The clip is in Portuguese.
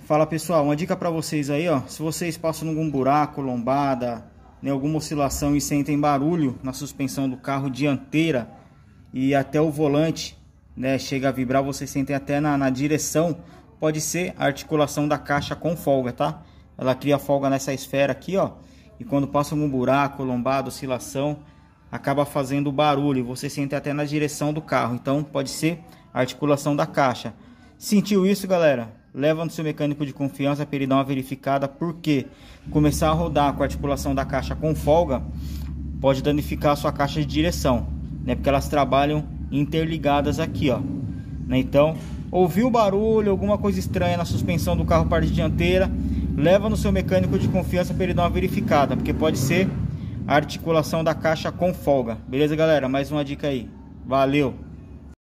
Fala pessoal, uma dica para vocês aí, ó. Se vocês passam em algum buraco, lombada, né, alguma oscilação e sentem barulho na suspensão do carro dianteira e até o volante, né, chega a vibrar, vocês sentem até na direção, pode ser a articulação da caixa com folga, tá? Ela cria folga nessa esfera aqui, ó. E quando passa algum buraco, lombada, oscilação, acaba fazendo barulho. Você sente até na direção do carro. Então pode ser a articulação da caixa. Sentiu isso, galera? Leva no seu mecânico de confiança para ele dar uma verificada, porque começar a rodar com a articulação da caixa com folga pode danificar a sua caixa de direção, né? Porque elas trabalham interligadas aqui, ó, né? Então, ouviu barulho, alguma coisa estranha na suspensão do carro parte dianteira, leva no seu mecânico de confiança para ele dar uma verificada, porque pode ser a articulação da caixa com folga. Beleza, galera? Mais uma dica aí. Valeu!